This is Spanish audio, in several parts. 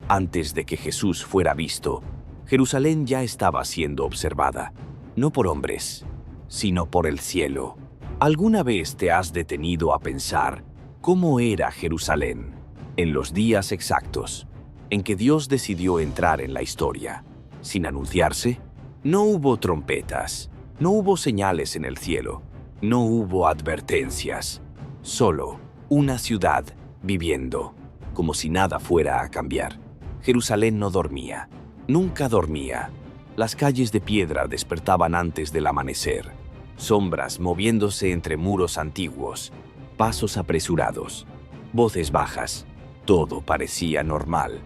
Antes de que Jesús fuera visto, Jerusalén ya estaba siendo observada, no por hombres, sino por el cielo. ¿Alguna vez te has detenido a pensar cómo era Jerusalén en los días exactos en que Dios decidió entrar en la historia? Sin anunciarse, no hubo trompetas, no hubo señales en el cielo, no hubo advertencias, solo una ciudad viviendo, como si nada fuera a cambiar. Jerusalén no dormía, nunca dormía. Las calles de piedra despertaban antes del amanecer, sombras moviéndose entre muros antiguos, pasos apresurados, voces bajas. Todo parecía normal,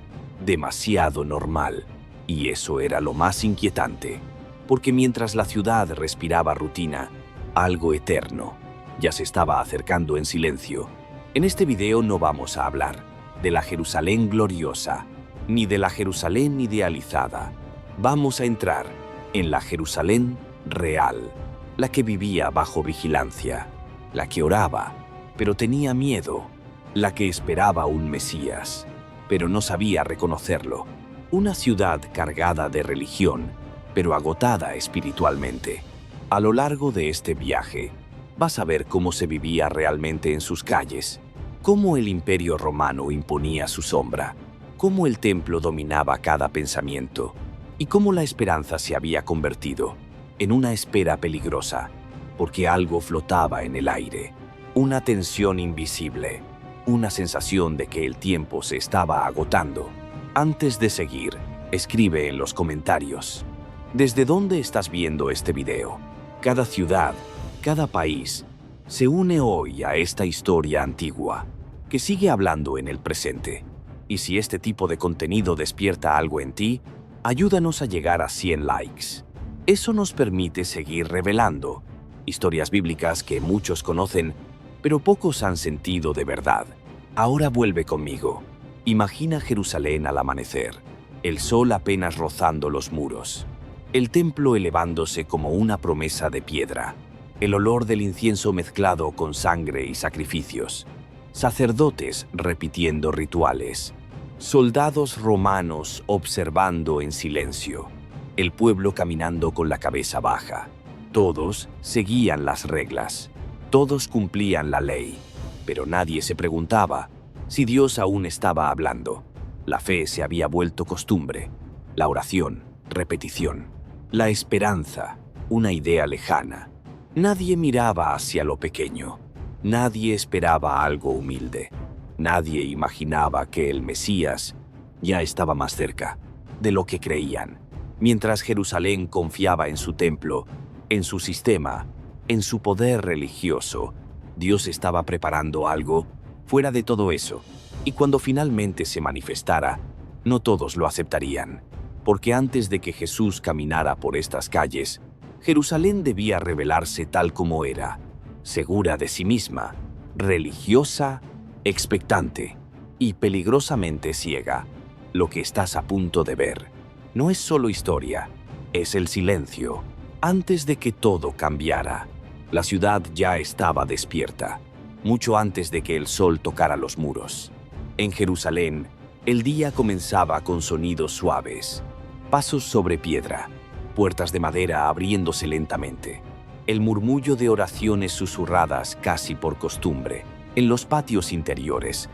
demasiado normal, y eso era lo más inquietante, porque mientras la ciudad respiraba rutina, algo eterno ya se estaba acercando en silencio. En este video no vamos a hablar de la Jerusalén gloriosa, ni de la Jerusalén idealizada. Vamos a entrar en la Jerusalén real, la que vivía bajo vigilancia, la que oraba, pero tenía miedo, la que esperaba un Mesías, pero no sabía reconocerlo. Una ciudad cargada de religión, pero agotada espiritualmente. A lo largo de este viaje, vas a ver cómo se vivía realmente en sus calles, cómo el Imperio Romano imponía su sombra, cómo el templo dominaba cada pensamiento y cómo la esperanza se había convertido en una espera peligrosa, porque algo flotaba en el aire, una tensión invisible, una sensación de que el tiempo se estaba agotando. Antes de seguir, escribe en los comentarios ¿desde dónde estás viendo este video? Cada ciudad, cada país, se une hoy a esta historia antigua, que sigue hablando en el presente. Y si este tipo de contenido despierta algo en ti, ayúdanos a llegar a 100 likes. Eso nos permite seguir revelando historias bíblicas que muchos conocen, pero pocos han sentido de verdad. Ahora vuelve conmigo. Imagina Jerusalén al amanecer, el sol apenas rozando los muros, el templo elevándose como una promesa de piedra, el olor del incienso mezclado con sangre y sacrificios, sacerdotes repitiendo rituales, soldados romanos observando en silencio, el pueblo caminando con la cabeza baja. Todos seguían las reglas, todos cumplían la ley, pero nadie se preguntaba si Dios aún estaba hablando. La fe se había vuelto costumbre, la oración, repetición, la esperanza, una idea lejana. Nadie miraba hacia lo pequeño, nadie esperaba algo humilde, nadie imaginaba que el Mesías ya estaba más cerca de lo que creían. Mientras Jerusalén confiaba en su templo, en su sistema, en su poder religioso, Dios estaba preparando algo fuera de todo eso, y cuando finalmente se manifestara, no todos lo aceptarían, porque antes de que Jesús caminara por estas calles, Jerusalén debía revelarse tal como era, segura de sí misma, religiosa, expectante y peligrosamente ciega. Lo que estás a punto de ver no es solo historia, es el silencio. Antes de que todo cambiara, la ciudad ya estaba despierta, mucho antes de que el sol tocara los muros. En Jerusalén, el día comenzaba con sonidos suaves, pasos sobre piedra, puertas de madera abriéndose lentamente, el murmullo de oraciones susurradas casi por costumbre. En los patios interiores,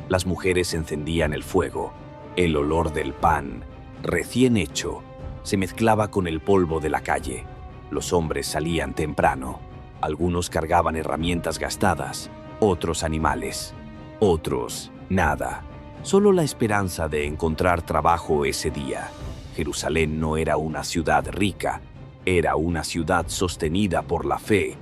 las mujeres encendían el fuego, el olor del pan, recién hecho, se mezclaba con el polvo de la calle. Los hombres salían temprano, algunos cargaban herramientas gastadas, otros animales, otros nada, solo la esperanza de encontrar trabajo ese día. Jerusalén no era una ciudad rica, era una ciudad sostenida por la fe,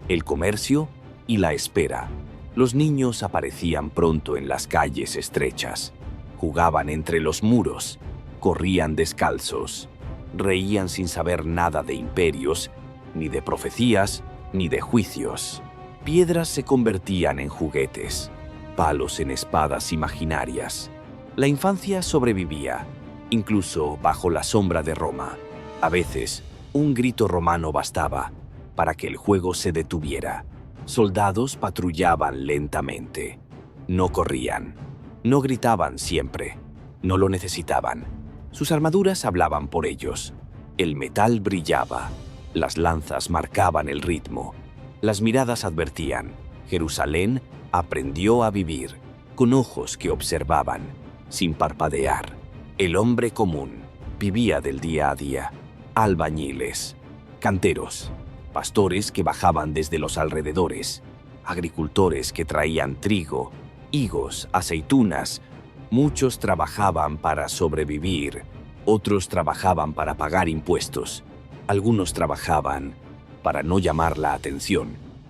el comercio y la espera. Los niños aparecían pronto en las calles estrechas, jugaban entre los muros, corrían descalzos, reían sin saber nada de imperios, ni de profecías, ni de juicios. Piedras se convertían en juguetes, palos en espadas imaginarias. La infancia sobrevivía, incluso bajo la sombra de Roma. A veces, un grito romano bastaba para que el juego se detuviera. Soldados patrullaban lentamente. No corrían, no gritaban siempre, No lo necesitaban. Sus armaduras hablaban por ellos. El metal brillaba. Las lanzas marcaban el ritmo. Las miradas advertían. Jerusalén aprendió a vivir, con ojos que observaban, sin parpadear. El hombre común vivía del día a día. Albañiles, canteros, pastores que bajaban desde los alrededores, agricultores que traían trigo, higos, aceitunas. Muchos trabajaban para sobrevivir, otros trabajaban para pagar impuestos, algunos trabajaban para no llamar la atención.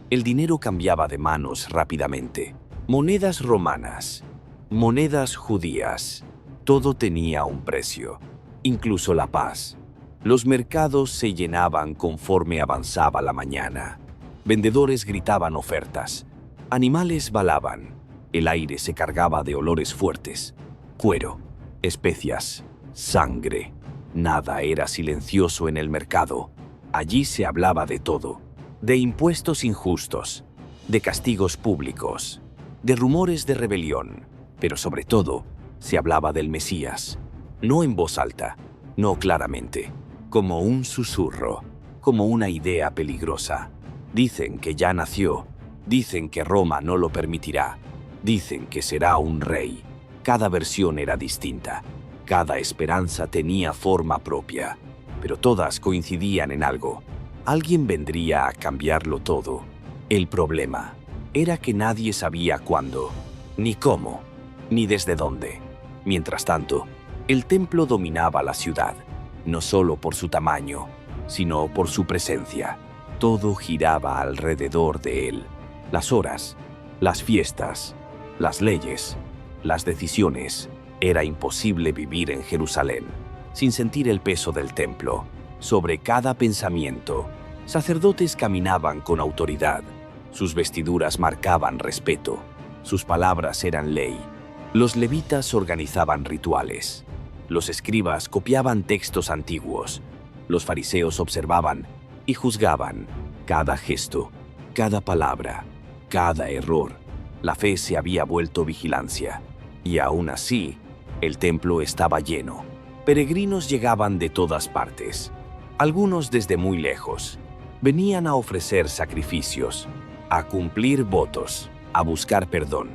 El dinero cambiaba de manos rápidamente. Monedas romanas, monedas judías, todo tenía un precio, incluso la paz. Los mercados se llenaban conforme avanzaba la mañana. Vendedores gritaban ofertas. Animales balaban. El aire se cargaba de olores fuertes. Cuero, especias, sangre. Nada era silencioso en el mercado. Allí se hablaba de todo. De impuestos injustos, de castigos públicos, de rumores de rebelión. Pero sobre todo, se hablaba del Mesías. No en voz alta, no claramente, como un susurro, como una idea peligrosa. Dicen que ya nació, dicen que Roma no lo permitirá, dicen que será un rey. Cada versión era distinta, cada esperanza tenía forma propia, pero todas coincidían en algo. Alguien vendría a cambiarlo todo. El problema era que nadie sabía cuándo, ni cómo, ni desde dónde. Mientras tanto, el templo dominaba la ciudad, no solo por su tamaño, sino por su presencia. Todo giraba alrededor de él. Las horas, las fiestas, las leyes, las decisiones. Era imposible vivir en Jerusalén sin sentir el peso del templo. Sobre cada pensamiento, sacerdotes caminaban con autoridad. Sus vestiduras marcaban respeto. Sus palabras eran ley. Los levitas organizaban rituales. Los escribas copiaban textos antiguos. Los fariseos observaban y juzgaban cada gesto, cada palabra, cada error. La fe se había vuelto vigilancia. Y aún así, el templo estaba lleno. Peregrinos llegaban de todas partes, algunos desde muy lejos. Venían a ofrecer sacrificios, a cumplir votos, a buscar perdón.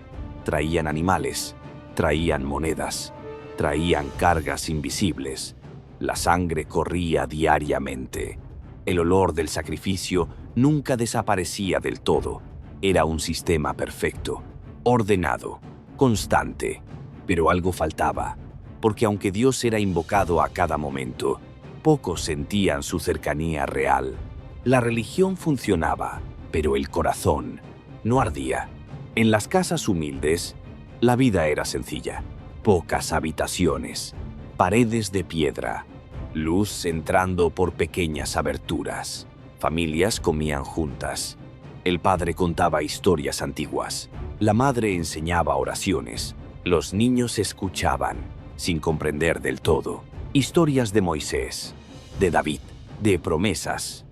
Traían animales, traían monedas, traían cargas invisibles. La sangre corría diariamente. El olor del sacrificio nunca desaparecía del todo. Era un sistema perfecto, ordenado, constante. Pero algo faltaba, porque aunque Dios era invocado a cada momento, pocos sentían su cercanía real. La religión funcionaba, pero el corazón no ardía. En las casas humildes, la vida era sencilla. Pocas habitaciones, paredes de piedra, luz entrando por pequeñas aberturas. Familias comían juntas. El padre contaba historias antiguas. La madre enseñaba oraciones. Los niños escuchaban, sin comprender del todo, historias de Moisés, de David, de promesas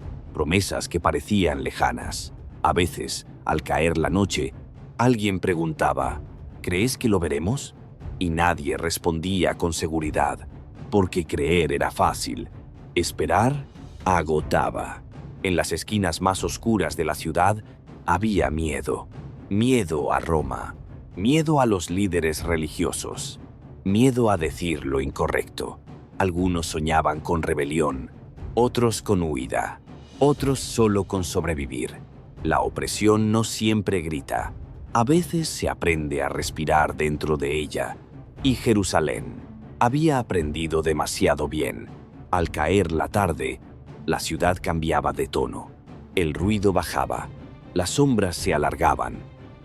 que parecían lejanas. A veces, al caer la noche, alguien preguntaba, ¿crees que lo veremos? Y nadie respondía con seguridad, porque creer era fácil. Esperar agotaba. En las esquinas más oscuras de la ciudad había miedo. Miedo a Roma. Miedo a los líderes religiosos. Miedo a decir lo incorrecto. Algunos soñaban con rebelión, otros con huida, otros solo con sobrevivir. La opresión no siempre grita. A veces se aprende a respirar dentro de ella. Y Jerusalén había aprendido demasiado bien. Al caer la tarde, la ciudad cambiaba de tono. El ruido bajaba, las sombras se alargaban.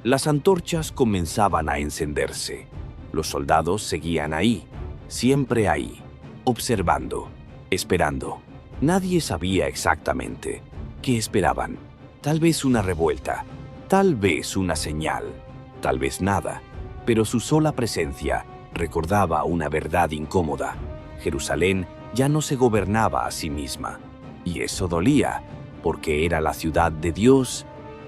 Las antorchas comenzaban a encenderse. Los soldados seguían ahí, siempre ahí, observando, esperando. Nadie sabía exactamente qué esperaban. Tal vez una revuelta, tal vez una señal, tal vez nada. Pero su sola presencia recordaba una verdad incómoda. Jerusalén ya no se gobernaba a sí misma. Y eso dolía, porque era la ciudad de Dios,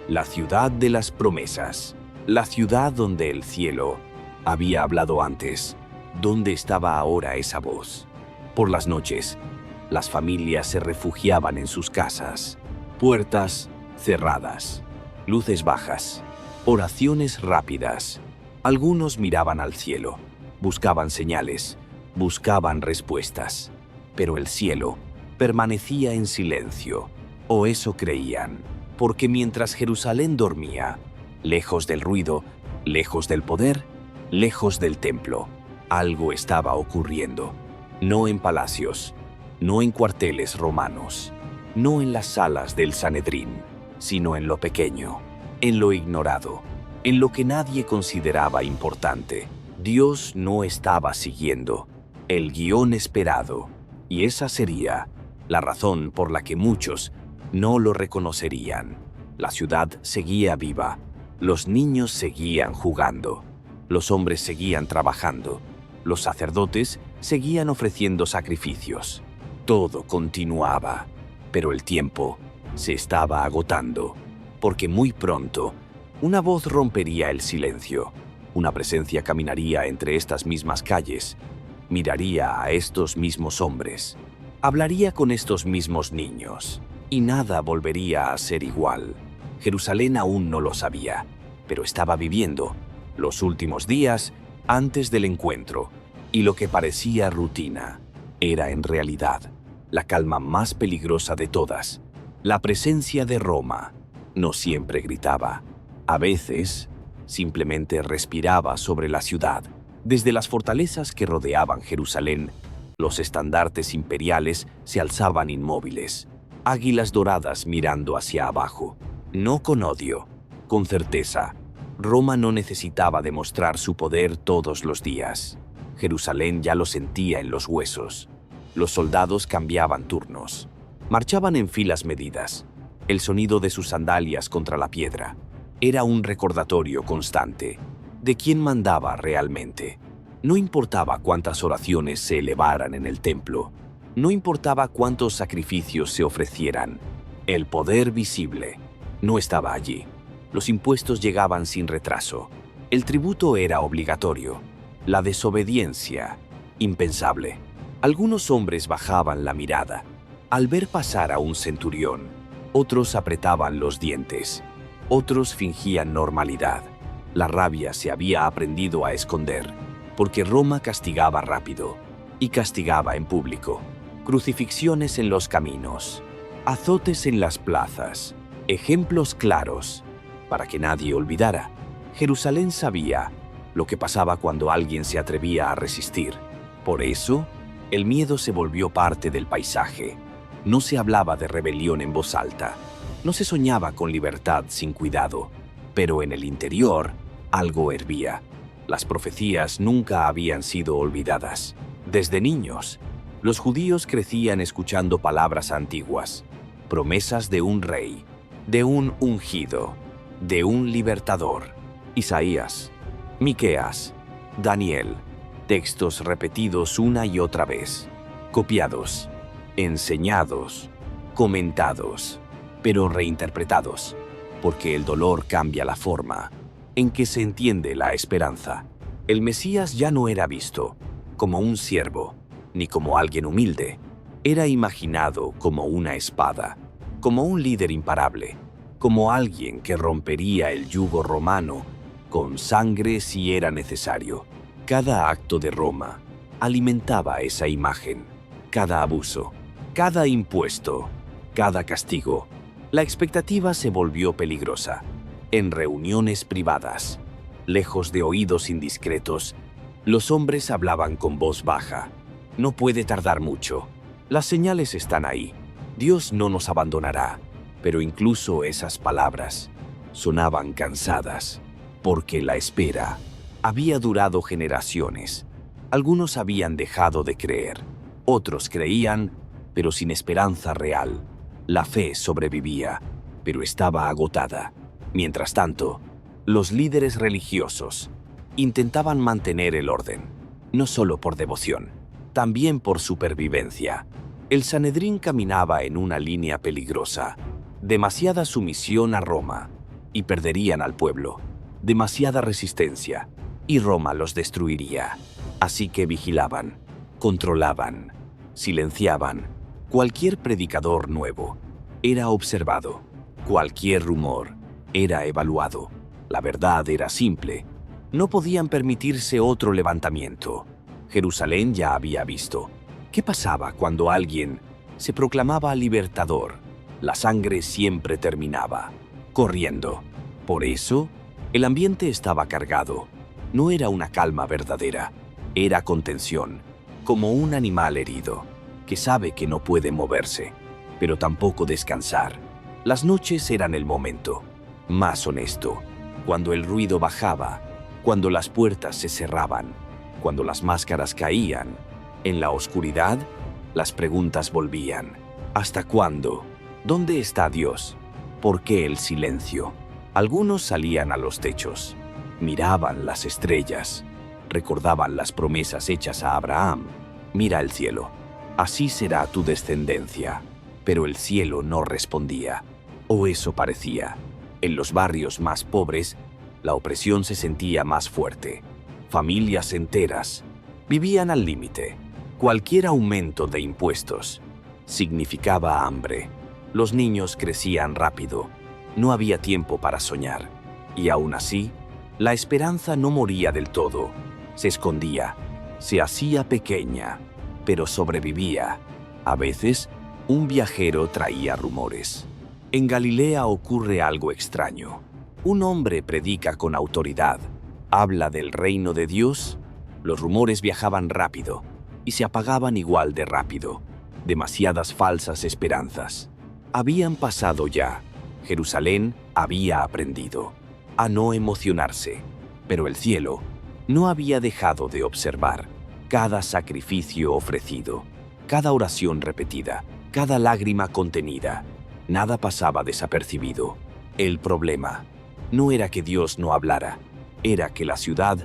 la ciudad de las promesas, la ciudad donde el cielo había hablado antes. ¿Dónde estaba ahora esa voz? Por las noches, las familias se refugiaban en sus casas. Puertas cerradas, luces bajas, oraciones rápidas. Algunos miraban al cielo, buscaban señales, buscaban respuestas. Pero el cielo permanecía en silencio, o eso creían, porque mientras Jerusalén dormía, lejos del ruido, lejos del poder, lejos del templo, algo estaba ocurriendo. No en palacios, no en cuarteles romanos, no en las salas del Sanedrín, sino en lo pequeño, en lo ignorado, en lo que nadie consideraba importante. Dios no estaba siguiendo el guión esperado, y esa sería la razón por la que muchos no lo reconocerían. La ciudad seguía viva, los niños seguían jugando, los hombres seguían trabajando, los sacerdotes seguían ofreciendo sacrificios. Todo continuaba, pero el tiempo se estaba agotando, porque muy pronto una voz rompería el silencio, una presencia caminaría entre estas mismas calles, miraría a estos mismos hombres, hablaría con estos mismos niños, y nada volvería a ser igual. Jerusalén aún no lo sabía, pero estaba viviendo los últimos días antes del encuentro, y lo que parecía rutina era en realidad la calma más peligrosa de todas. La presencia de Roma no siempre gritaba, a veces simplemente respiraba sobre la ciudad. Desde las fortalezas que rodeaban Jerusalén, los estandartes imperiales se alzaban inmóviles, águilas doradas mirando hacia abajo. No con odio, con certeza. Roma no necesitaba demostrar su poder todos los días. Jerusalén ya lo sentía en los huesos. Los soldados cambiaban turnos. Marchaban en filas medidas. El sonido de sus sandalias contra la piedra era un recordatorio constante de quién mandaba realmente. No importaba cuántas oraciones se elevaran en el templo, no importaba cuántos sacrificios se ofrecieran, el poder visible no estaba allí. Los impuestos llegaban sin retraso, el tributo era obligatorio, la desobediencia impensable. Algunos hombres bajaban la mirada al ver pasar a un centurión, otros apretaban los dientes, otros fingían normalidad. La rabia se había aprendido a esconder, porque Roma castigaba rápido y castigaba en público. Crucifixiones en los caminos, azotes en las plazas, ejemplos claros para que nadie olvidara. Jerusalén sabía lo que pasaba cuando alguien se atrevía a resistir. Por eso, el miedo se volvió parte del paisaje. No se hablaba de rebelión en voz alta, no se soñaba con libertad sin cuidado, pero en el interior algo hervía. Las profecías nunca habían sido olvidadas. Desde niños, los judíos crecían escuchando palabras antiguas, promesas de un rey, de un ungido, de un libertador. Isaías, Miqueas, Daniel, textos repetidos una y otra vez, copiados, enseñados, comentados, pero reinterpretados, porque el dolor cambia la forma en que se entiende la esperanza. El Mesías ya no era visto como un siervo, ni como alguien humilde. Era imaginado como una espada, como un líder imparable, como alguien que rompería el yugo romano con sangre si era necesario. Cada acto de Roma alimentaba esa imagen, cada abuso, cada impuesto, cada castigo. La expectativa se volvió peligrosa. En reuniones privadas, lejos de oídos indiscretos, los hombres hablaban con voz baja. No puede tardar mucho. Las señales están ahí. Dios no nos abandonará. Pero incluso esas palabras sonaban cansadas, porque la espera había durado generaciones. Algunos habían dejado de creer, otros creían, pero sin esperanza real. La fe sobrevivía, pero estaba agotada. Mientras tanto, los líderes religiosos intentaban mantener el orden, no solo por devoción, también por supervivencia. El Sanedrín caminaba en una línea peligrosa. Demasiada sumisión a Roma, y perderían al pueblo. Demasiada resistencia, y Roma los destruiría. Así que vigilaban, controlaban, silenciaban. Cualquier predicador nuevo era observado. Cualquier rumor era evaluado. La verdad era simple. No podían permitirse otro levantamiento. Jerusalén ya había visto. ¿Qué pasaba cuando alguien se proclamaba libertador? La sangre siempre terminaba corriendo. Por eso, el ambiente estaba cargado. No era una calma verdadera. Era contención, como un animal herido, que sabe que no puede moverse, pero tampoco descansar. Las noches eran el momento más honesto, cuando el ruido bajaba, cuando las puertas se cerraban, cuando las máscaras caían. En la oscuridad, las preguntas volvían. ¿Hasta cuándo? ¿Dónde está Dios? ¿Por qué el silencio? Algunos salían a los techos, miraban las estrellas, recordaban las promesas hechas a Abraham. Mira el cielo, así será tu descendencia. Pero el cielo no respondía, o eso parecía. En los barrios más pobres, la opresión se sentía más fuerte. Familias enteras vivían al límite. Cualquier aumento de impuestos significaba hambre. Los niños crecían rápido. No había tiempo para soñar. Y aún así, la esperanza no moría del todo. Se escondía, se hacía pequeña, pero sobrevivía. A veces, un viajero traía rumores. En Galilea ocurre algo extraño. Un hombre predica con autoridad, habla del reino de Dios. Los rumores viajaban rápido y se apagaban igual de rápido. Demasiadas falsas esperanzas habían pasado ya. Jerusalén había aprendido a no emocionarse, pero el cielo no había dejado de observar cada sacrificio ofrecido, cada oración repetida, cada lágrima contenida. Nada pasaba desapercibido. El problema no era que Dios no hablara, era que la ciudad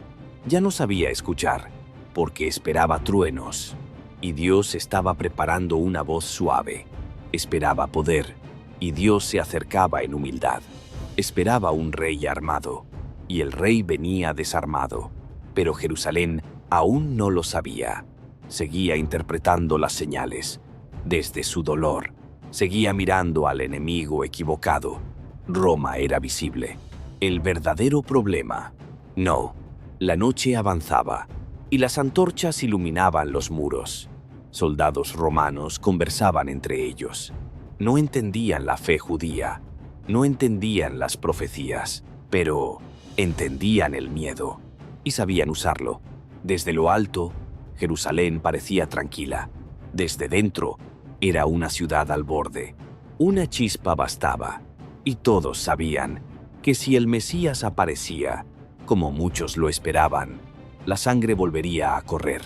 ya no sabía escuchar, porque esperaba truenos, y Dios estaba preparando una voz suave. Esperaba poder, y Dios se acercaba en humildad. Esperaba un rey armado, y el rey venía desarmado. Pero Jerusalén aún no lo sabía. Seguía interpretando las señales. Desde su dolor, seguía mirando al enemigo equivocado. Roma era visible. El verdadero problema. No, la noche avanzaba, y las antorchas iluminaban los muros. Soldados romanos conversaban entre ellos. No entendían la fe judía, no entendían las profecías, pero entendían el miedo y sabían usarlo. Desde lo alto, Jerusalén parecía tranquila. Desde dentro, era una ciudad al borde. Una chispa bastaba, y todos sabían que si el Mesías aparecía, como muchos lo esperaban, la sangre volvería a correr.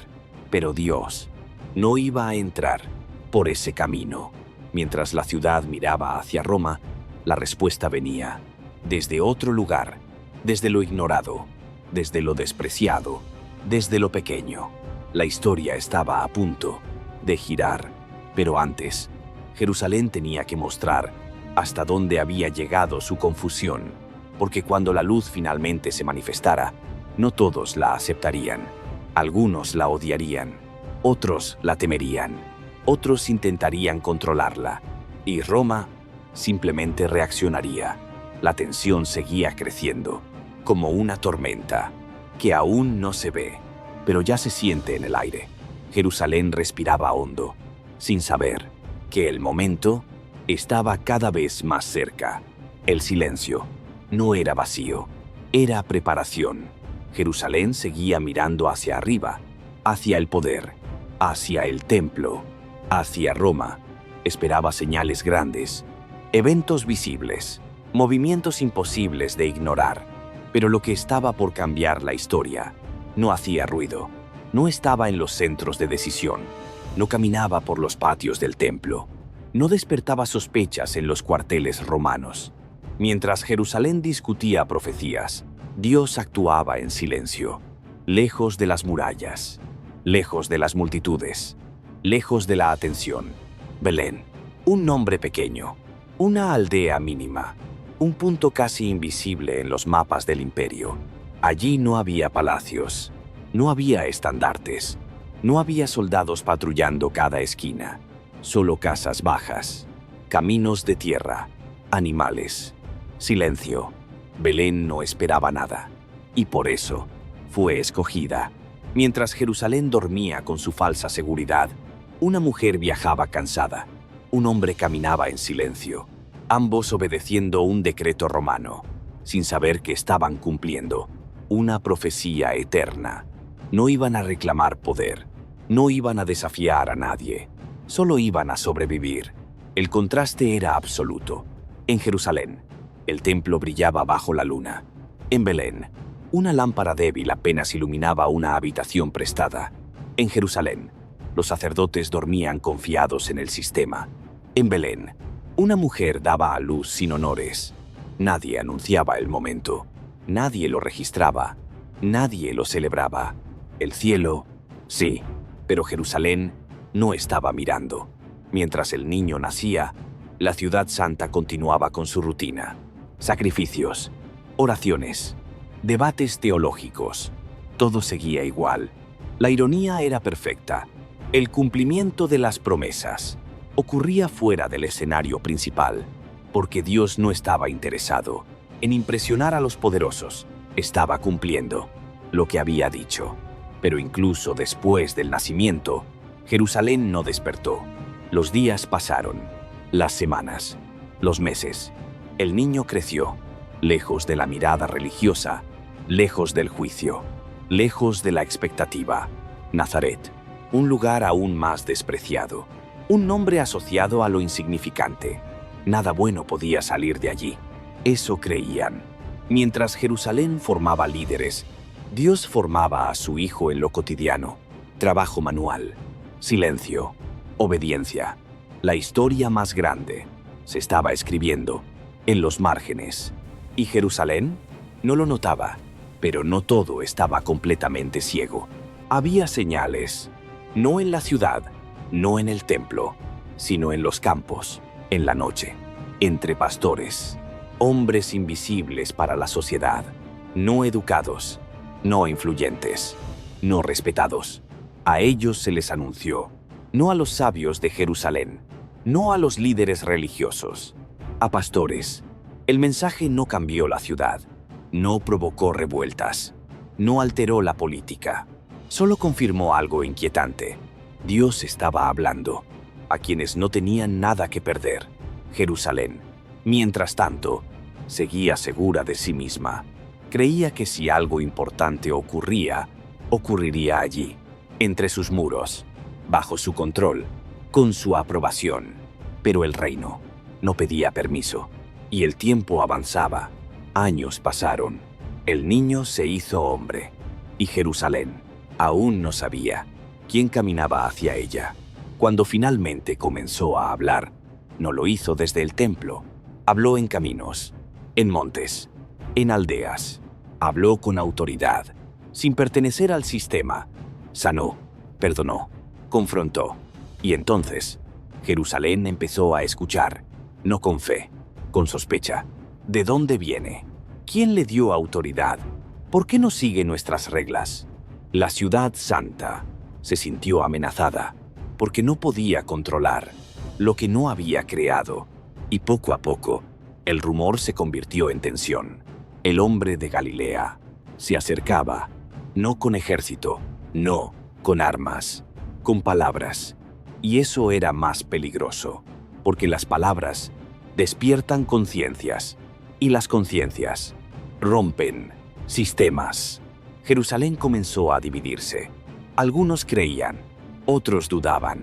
Pero Dios no iba a entrar por ese camino. Mientras la ciudad miraba hacia Roma, la respuesta venía desde otro lugar, desde lo ignorado, desde lo despreciado, desde lo pequeño. La historia estaba a punto de girar, pero antes, Jerusalén tenía que mostrar hasta dónde había llegado su confusión, porque cuando la luz finalmente se manifestara, no todos la aceptarían. Algunos la odiarían, otros la temerían, otros intentarían controlarla, y Roma simplemente reaccionaría. La tensión seguía creciendo, como una tormenta, que aún no se ve, pero ya se siente en el aire. Jerusalén respiraba hondo, sin saber que el momento estaba cada vez más cerca. El silencio no era vacío, era preparación. Jerusalén seguía mirando hacia arriba, hacia el poder, hacia el templo, hacia Roma. Esperaba señales grandes, eventos visibles, movimientos imposibles de ignorar. Pero lo que estaba por cambiar la historia no hacía ruido, no estaba en los centros de decisión, no caminaba por los patios del templo, no despertaba sospechas en los cuarteles romanos. Mientras Jerusalén discutía profecías, Dios actuaba en silencio, lejos de las murallas, lejos de las multitudes, lejos de la atención. Belén, un nombre pequeño, una aldea mínima, un punto casi invisible en los mapas del imperio. Allí no había palacios, No había estandartes. No había soldados patrullando cada esquina. Solo casas bajas, caminos de tierra, animales, silencio. Belén no esperaba nada, y por eso fue escogida. Mientras Jerusalén dormía con su falsa seguridad, una mujer viajaba cansada. Un hombre caminaba en silencio, ambos obedeciendo un decreto romano, sin saber que estaban cumpliendo una profecía eterna. No iban a reclamar poder, no iban a desafiar a nadie, solo iban a sobrevivir. El contraste era absoluto. En Jerusalén, el templo brillaba bajo la luna. En Belén, una lámpara débil apenas iluminaba una habitación prestada. En Jerusalén, los sacerdotes dormían confiados en el sistema. En Belén, una mujer daba a luz sin honores. Nadie anunciaba el momento, nadie lo registraba, nadie lo celebraba. El cielo, sí, pero Jerusalén no estaba mirando. Mientras el niño nacía, la ciudad santa continuaba con su rutina. Sacrificios, oraciones, debates teológicos. Todo seguía igual. La ironía era perfecta. El cumplimiento de las promesas ocurría fuera del escenario principal, porque Dios no estaba interesado en impresionar a los poderosos. Estaba cumpliendo lo que había dicho. Pero incluso después del nacimiento, Jerusalén no despertó. Los días pasaron, las semanas, los meses. El niño creció, lejos de la mirada religiosa, lejos del juicio, lejos de la expectativa. Nazaret, un lugar aún más despreciado, un nombre asociado a lo insignificante. Nada bueno podía salir de allí. Eso creían. Mientras Jerusalén formaba líderes, Dios formaba a su hijo en lo cotidiano. Trabajo manual, silencio, obediencia. La historia más grande se estaba escribiendo en los márgenes. ¿Y Jerusalén? No lo notaba, pero no todo estaba completamente ciego. Había señales, no en la ciudad, no en el templo, sino en los campos, en la noche, entre pastores, hombres invisibles para la sociedad, no educados, no influyentes, no respetados. A ellos se les anunció, no a los sabios de Jerusalén, no a los líderes religiosos, a pastores. El mensaje no cambió la ciudad, no provocó revueltas, no alteró la política, solo confirmó algo inquietante. Dios estaba hablando a quienes no tenían nada que perder. Jerusalén, mientras tanto, seguía segura de sí misma. Creía que si algo importante ocurría, ocurriría allí, entre sus muros, bajo su control, con su aprobación. Pero el reino no pedía permiso, y el tiempo avanzaba. Años pasaron. El niño se hizo hombre, y Jerusalén aún no sabía quién caminaba hacia ella. Cuando finalmente comenzó a hablar, no lo hizo desde el templo. Habló en caminos, en montes, en aldeas. Habló con autoridad, sin pertenecer al sistema. Sanó, perdonó, confrontó. Y entonces, Jerusalén empezó a escuchar, no con fe, con sospecha. ¿De dónde viene? ¿Quién le dio autoridad? ¿Por qué no sigue nuestras reglas? La ciudad santa se sintió amenazada, porque no podía controlar lo que no había creado. Y poco a poco, el rumor se convirtió en tensión. El hombre de Galilea se acercaba, no con ejército, no con armas, con palabras. Y eso era más peligroso, porque las palabras despiertan conciencias, y las conciencias rompen sistemas. Jerusalén comenzó a dividirse. Algunos creían, otros dudaban,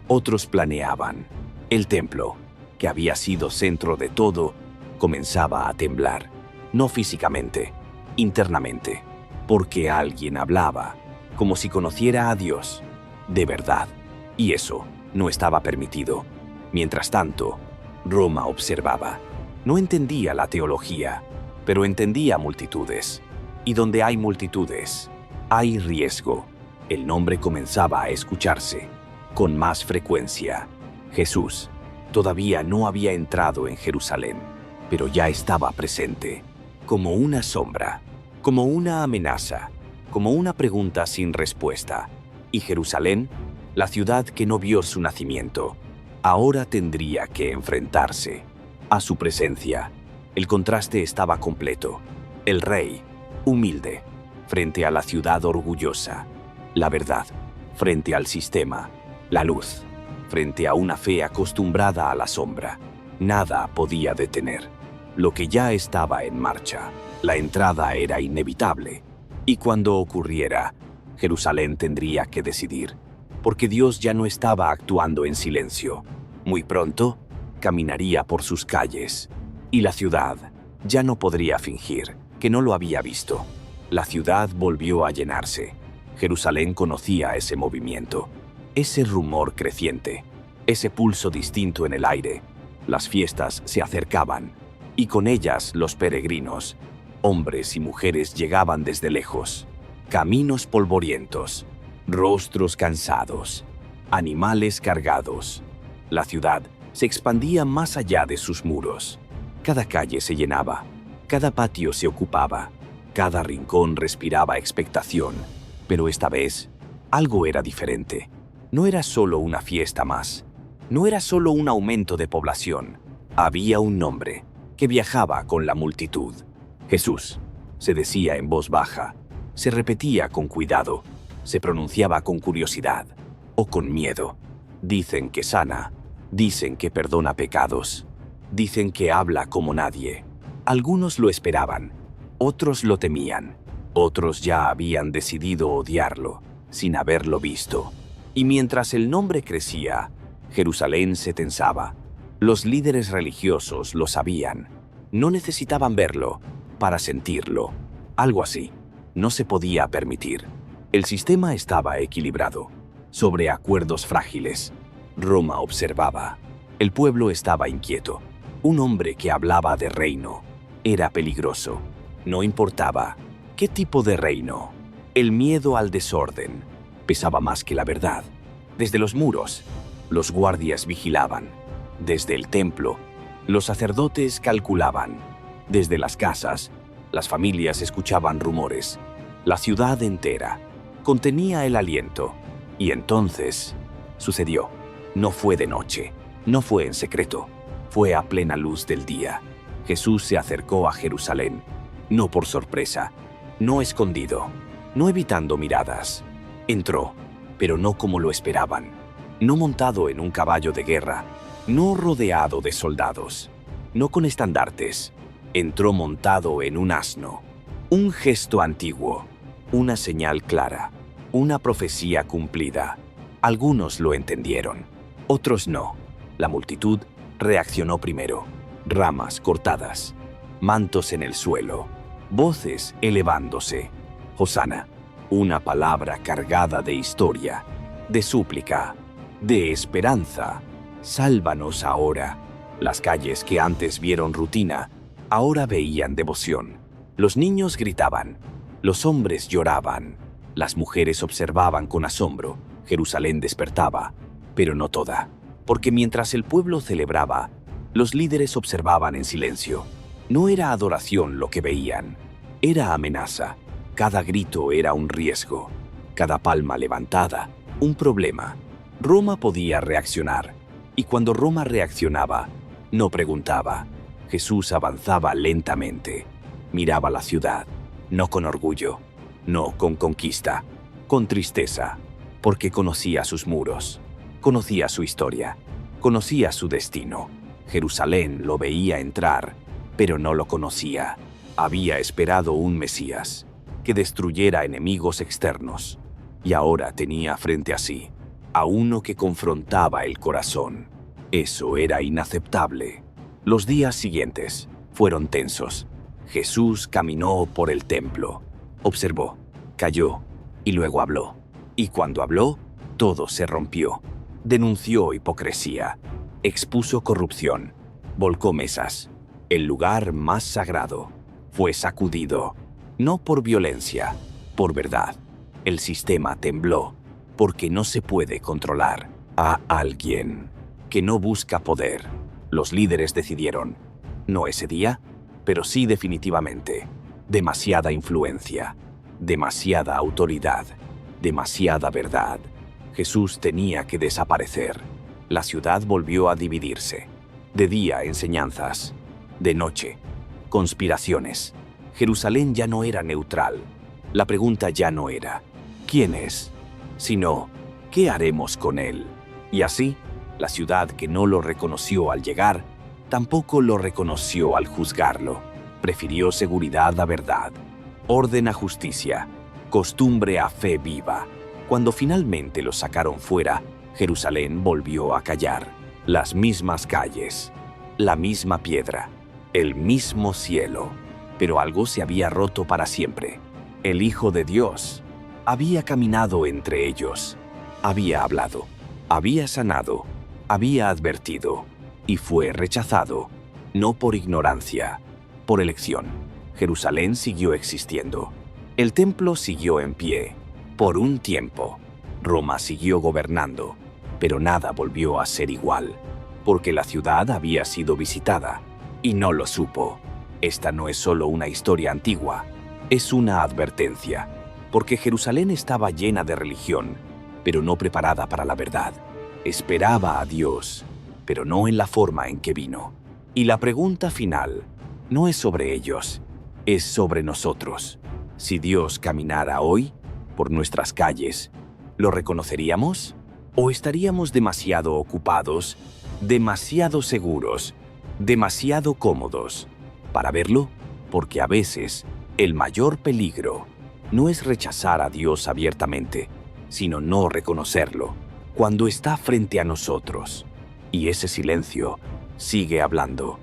otros planeaban. El templo, que había sido centro de todo, comenzaba a temblar. No físicamente, internamente, porque alguien hablaba, como si conociera a Dios, de verdad, y eso no estaba permitido. Mientras tanto, Roma observaba. No entendía la teología, pero entendía multitudes. Y donde hay multitudes, hay riesgo. El nombre comenzaba a escucharse con más frecuencia. Jesús todavía no había entrado en Jerusalén, pero ya estaba presente, como una sombra, como una amenaza, como una pregunta sin respuesta. Y Jerusalén, la ciudad que no vio su nacimiento, ahora tendría que enfrentarse a su presencia. El contraste estaba completo. El rey, humilde, frente a la ciudad orgullosa. La verdad, frente al sistema. La luz, frente a una fe acostumbrada a la sombra. Nada podía detener lo que ya estaba en marcha. La entrada era inevitable. Y cuando ocurriera, Jerusalén tendría que decidir, porque Dios ya no estaba actuando en silencio. Muy pronto, caminaría por sus calles, y la ciudad ya no podría fingir que no lo había visto. La ciudad volvió a llenarse. Jerusalén conocía ese movimiento, ese rumor creciente, ese pulso distinto en el aire. Las fiestas se acercaban, y con ellas los peregrinos. Hombres y mujeres llegaban desde lejos. Caminos polvorientos, rostros cansados, animales cargados. La ciudad se expandía más allá de sus muros. Cada calle se llenaba, cada patio se ocupaba, cada rincón respiraba expectación. Pero esta vez, algo era diferente. No era solo una fiesta más, no era solo un aumento de población. Había un nombre que viajaba con la multitud. Jesús, se decía en voz baja, se repetía con cuidado, se pronunciaba con curiosidad o con miedo. Dicen que sana, dicen que perdona pecados, dicen que habla como nadie. Algunos lo esperaban, otros lo temían, otros ya habían decidido odiarlo sin haberlo visto. Y mientras el nombre crecía, Jerusalén se tensaba. Los líderes religiosos lo sabían. No necesitaban verlo para sentirlo. Algo así no se podía permitir. El sistema estaba equilibrado, sobre acuerdos frágiles. Roma observaba. El pueblo estaba inquieto. Un hombre que hablaba de reino era peligroso. No importaba qué tipo de reino. El miedo al desorden pesaba más que la verdad. Desde los muros, los guardias vigilaban. Desde el templo, los sacerdotes calculaban. Desde las casas, las familias escuchaban rumores. La ciudad entera contenía el aliento. Y entonces sucedió. No fue de noche, no fue en secreto, fue a plena luz del día. Jesús se acercó a Jerusalén, no por sorpresa, no escondido, no evitando miradas. Entró, pero no como lo esperaban. No montado en un caballo de guerra, no rodeado de soldados, no con estandartes. Entró montado en un asno. Un gesto antiguo, una señal clara, una profecía cumplida. Algunos lo entendieron, otros no. La multitud reaccionó primero. Ramas cortadas, mantos en el suelo, voces elevándose. Hosana, una palabra cargada de historia, de súplica, de esperanza. Sálvanos ahora. Las calles que antes vieron rutina, ahora veían devoción. Los niños gritaban, los hombres lloraban, las mujeres observaban con asombro. Jerusalén despertaba, pero no toda, porque mientras el pueblo celebraba, los líderes observaban en silencio. No era adoración lo que veían, era amenaza. Cada grito era un riesgo, cada palma levantada, un problema. Roma podía reaccionar, y cuando Roma reaccionaba, no preguntaba. Jesús avanzaba lentamente, miraba la ciudad, no con orgullo, no con conquista, con tristeza, porque conocía sus muros, conocía su historia, conocía su destino. Jerusalén lo veía entrar, pero no lo conocía. Había esperado un Mesías que destruyera enemigos externos, y ahora tenía frente a sí a uno que confrontaba el corazón. Eso era inaceptable. Los días siguientes fueron tensos. Jesús caminó por el templo, observó, calló y luego habló. Y cuando habló, todo se rompió. Denunció hipocresía, expuso corrupción, volcó mesas. El lugar más sagrado fue sacudido, no por violencia, por verdad. El sistema tembló, porque no se puede controlar a alguien que no busca poder. Los líderes decidieron, no ese día, pero sí definitivamente, demasiada influencia. demasiada autoridad, demasiada verdad. Jesús tenía que desaparecer. La ciudad volvió a dividirse. De día, enseñanzas. De noche, conspiraciones. Jerusalén ya no era neutral. La pregunta ya no era ¿quién es?, sino ¿qué haremos con él? Y así, la ciudad que no lo reconoció al llegar, tampoco lo reconoció al juzgarlo. Prefirió seguridad a verdad, orden a justicia, costumbre a fe viva. Cuando finalmente lo sacaron fuera, Jerusalén volvió a callar. Las mismas calles, la misma piedra, el mismo cielo. Pero algo se había roto para siempre. El Hijo de Dios había caminado entre ellos, había hablado, había sanado, había advertido, y fue rechazado, no por ignorancia, por elección. Jerusalén siguió existiendo. El templo siguió en pie, por un tiempo. Roma siguió gobernando, pero nada volvió a ser igual, porque la ciudad había sido visitada, y no lo supo. Esta no es solo una historia antigua, es una advertencia, porque Jerusalén estaba llena de religión, pero no preparada para la verdad. Esperaba a Dios, pero no en la forma en que vino. Y la pregunta final no es sobre ellos, es sobre nosotros. Si Dios caminara hoy por nuestras calles, ¿lo reconoceríamos? ¿O estaríamos demasiado ocupados, demasiado seguros, demasiado cómodos para verlo? Porque a veces el mayor peligro no es rechazar a Dios abiertamente, sino no reconocerlo cuando está frente a nosotros. Y ese silencio sigue hablando.